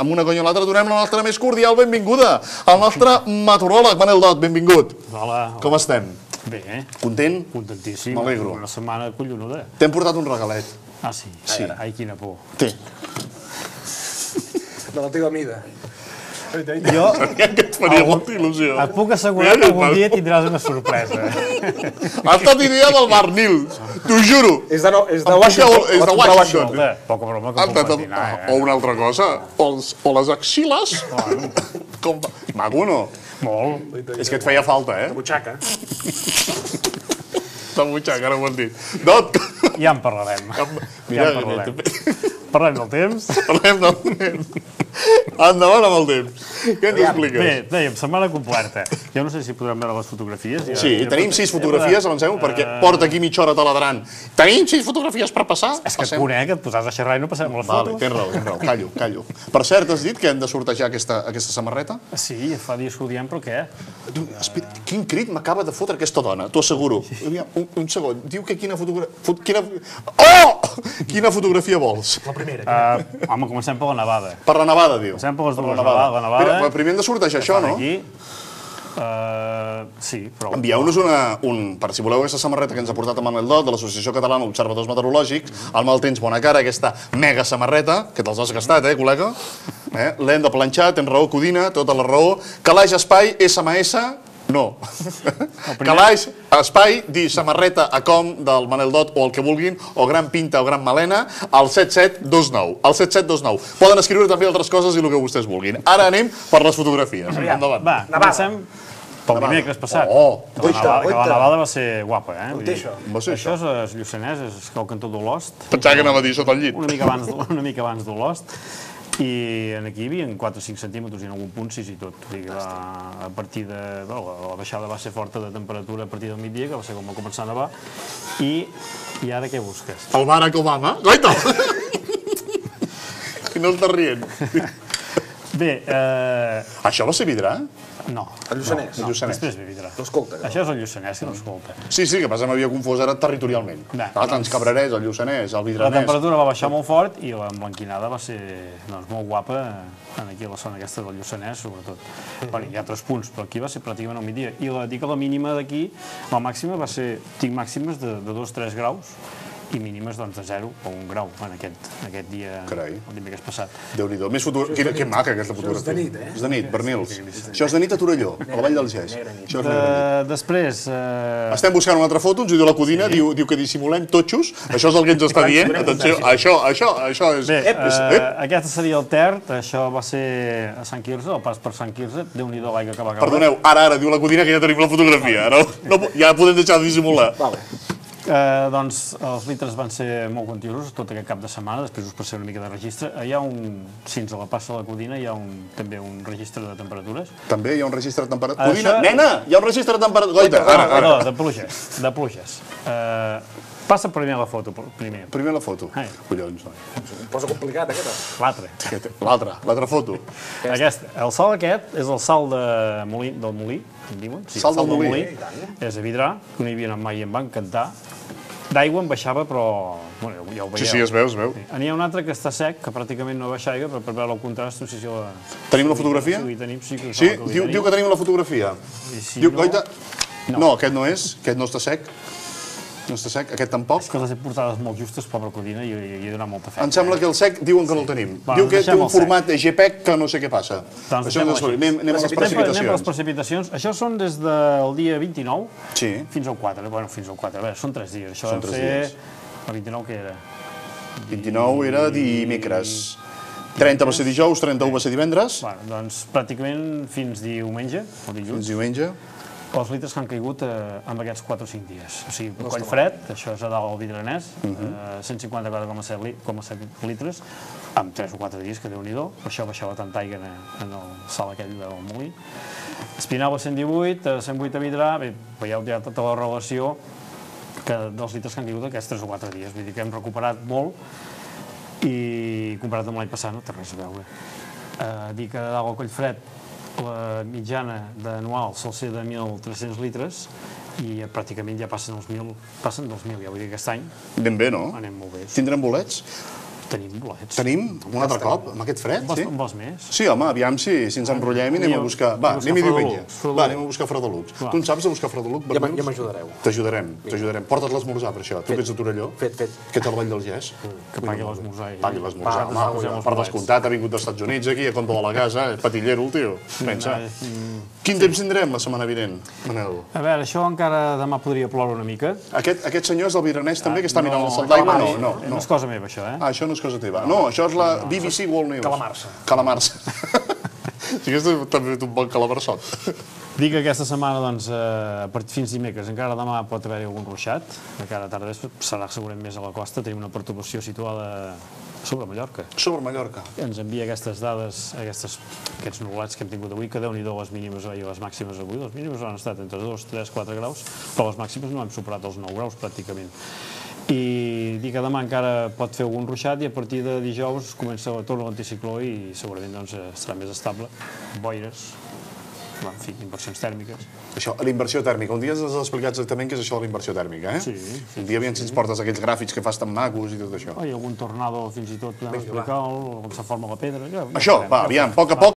amb una conya o l'altra, donem la nostra més cordial benvinguda al nostre meteoròleg, Manel Dot, benvingut. Hola. Com estem? Bé. Content? Contentíssim. M'alegro. Una setmana collonuda. T'hem portat un regalet. Ah, sí? Sí. Ai, quina por. Té. De la teva mida. Jo Que et faria molta il·lusió. et puc assegurar que algun dia tindràs una sorpresa. Ha estat idea del Bar Nil, t'ho juro. És de Washington. És de Washington. Poca broma que puc patinar, O una altra cosa, o les axiles. Com... Maco, no? Molt. És que et feia falta, eh? Butxaca. La butxaca, ara ho has dit. Dot! Ja en parlarem. Mira, Ja en parlarem. Parlem del temps. parlem del temps. Endavant amb el temps. Què ens expliques? Bé, dèiem, setmana completa. Jo no sé si podrem veure les fotografies. Sí, tenim 6 fotografies, avancem, perquè porta aquí mitja hora taladrant. Tenim 6 fotografies per passar? És que et conec, et posàs a xerrar i no passem les Vale, fotos. tens raó, callo. Per cert, has dit que hem de sortejar aquesta samarreta? Sí, fa dies que ho diem, però què? Espera, quin crit m'acaba de fotre aquesta dona, t'ho asseguro. Un segon, diu que quina fotografia... Oh! Quina fotografia vols? La primera. Home, comencem per la nevada. Per la nevada, diu. Comencem per les dues, la nevada. Mira, primer hem de sortejar això, no? Aquí. Sí, però... Envieu-nos per si voleu aquesta samarreta que ens ha portat a Manel Dot, de l'Associació Catalana d'Observadors Meteorològics, el mal temps bona cara, aquesta mega samarreta, que te'ls has gastat, col·lega? L'hem de planxar, tens raó, Codina, tota la raó. Calaix Espai, SMS, no. Calaix Espai, dir samarreta a com del Manel Dot o el que vulguin, o gran pinta o gran melena, al 7729. Al 7729. Poden escriure també altres coses i el que vostès vulguin. Ara anem per les fotografies. Endavant. Va, comencem pel dimecres passat. Que la nevada va ser guapa, eh? On té això? Això és Lluçanès, és el cantó d'Olost. Pensava que anava a dir sota el llit. Una mica abans d'Olost. I aquí hi havia 4 o 5 centímetres i en algun punt 6 i tot. O sigui, a partir de... La baixada va ser forta de temperatura a partir del migdia, que va ser com va començar a nevar. I ara què busques? El Barack Obama. Goita! I no estàs rient. Bé, Això va ser vidrà? no. El Lluçanès. No, després ve vidrà. L'escolta. Això és el Lluçanès, que no escolta. Sí, que passa m'havia confós ara territorialment. Tants Cabrerès, el Lluçanès, el La Vidranès... temperatura va baixar molt fort i l'emblanquinada va ser molt guapa aquí a la zona aquesta del Lluçanès, sobretot. Hi ha altres punts, però aquí va ser pràcticament al migdia. I la mínima d'aquí, la màxima va ser, tinc màximes de 2-3 graus i mínimes de 0 o 1 grau en aquest dia, el dimecres passat. Déu-n'hi-do. Més fotografia... Que maca, aquesta fotografia. Això és de nit, eh? És de nit, Bernils. Això és de nit a Torelló, a la Vall del Geix. Això és negra nit. Després... Estem buscant una altra foto, ens ho diu la Codina, diu que dissimulem totxos. Això és el que ens està dient. Atenció, això és... Bé, aquesta seria el Ter, això va ser a Sant Quirze, el pas per Sant Quirze. Déu-n'hi-do l'aigua que va caure. Perdoneu, ara, diu la Codina que ja tenim la fotografia. Ja podem deixar de dissimular. Doncs els litres van ser molt quantiosos tot aquest cap de setmana, després us passaré una mica de registre. Hi ha fins a la passa de la Codina hi ha també un registre de temperatures. També hi ha un registre de temperatures? Codina, nena, hi ha un registre de temperatures. Goita, ara. No, de pluges. Passa primer la foto, primer. Primer la foto. Collons, noi. Em posa complicat, aquesta. L'altra foto. El salt aquest és el salt del Molí, en diuen. Salt del Molí. És a Vidrà, que no hi havia anat mai i em va encantar. D'aigua em baixava, però ja ho veieu. Sí, es veu. N'hi ha un altre que està sec, que pràcticament no baixa aigua, però per veure el contrast, no sé si la... Tenim la fotografia? Sí, diu que tenim la fotografia. Diu, Goita... No, aquest no és, aquest no està sec. No està sec, aquest tampoc. És que les he portades molt justes, pobra Codina, i he donat molta feina. Em sembla que el sec diuen que no el tenim. Diu que té un format JPEG que no sé què passa. Anem a les precipitacions. Anem a les precipitacions. Això són des del dia 29 fins al 4. Bueno, fins al 4. A veure, són 3 dies. Això deu ser... El 29 què era? 29 era dimecres. 30 va ser dijous, 31 va ser divendres. Doncs pràcticament fins diumenge, o dilluns. Fins diumenge. Els litres que han caigut en aquests 4 o 5 dies. O sigui, coll fred, això és a dalt al Vidranès, 154,7 litres, amb 3 o 4 dies, que Déu-n'hi-do, per això baixava tanta aigua en el salt aquell del Molí. Espinal a 118, 108 a Vidrà, bé, veieu ja tota la relació dels litres que han caigut aquests 3 o 4 dies. Vull dir que hem recuperat molt i comparat amb l'any passat no té res a veure. Dir que a dalt al coll fred la mitjana d'anual sol ser de 1.300 litres i pràcticament ja passen dels 1.000, ja vull dir que aquest any anem bé, no? Anem molt bé. Tindrem bolets? Tenim bolets. Tenim un altre cop, amb aquest fred, sí? En vols més? Sí, home, aviam si ens enrotllem i anem a buscar... Va, anem-hi diumenge. Va, anem a buscar Fredoluc. Tu en saps de buscar Fredoluc? Ja m'ajudareu. T'ajudarem. Porta't l'esmorzar, per això. Tu que ets de Torelló. Fet. Que ets al Vall del Gès. Que pagui l'esmorzar. Pagui l'esmorzar, home. Per descomptat, ha vingut dels Estats Units aquí, a compte de la casa, patillero, el tio. Pensa. Quin temps tindrem la setmana vinent, Manel? A veure, això encara demà podria ploure una mica. Aquest senyor és del Viranès també, que està mirant el salt d'aigua? No. No és cosa meva, això, eh? Ah, això no és cosa teva. No, això és la BBC World News. Calamarsa. Sí que és també un bon calamarsot. Dic que aquesta setmana, doncs, fins dimecres, encara demà pot haver-hi algun ruixat, encara tarda serà segurament més a la costa, tenim una perturbació situada sobre Mallorca. Sobre Mallorca. Ens envia aquestes dades, aquests nuvolats que hem tingut avui, que Déu-n'hi-do les mínimes i les màximes avui. Les mínimes han estat entre 2, 3, 4 graus, però les màximes no hem superat els 9 graus pràcticament. I dic que demà encara pot fer algun ruixat i a partir de dijous torna l'anticicló i segurament doncs, estarà més estable. Boires, en fi, inversions tèrmiques. Això, l'inversió tèrmica. Un dia ens has explicat exactament què és això de la inversió tèrmica, eh? Sí. Un dia aviam si ens portes aquells gràfics que fas tan macos i tot això. I algun tornado fins i tot podem explicar, com se forma la pedra. Això, va, aviam, a poc a poc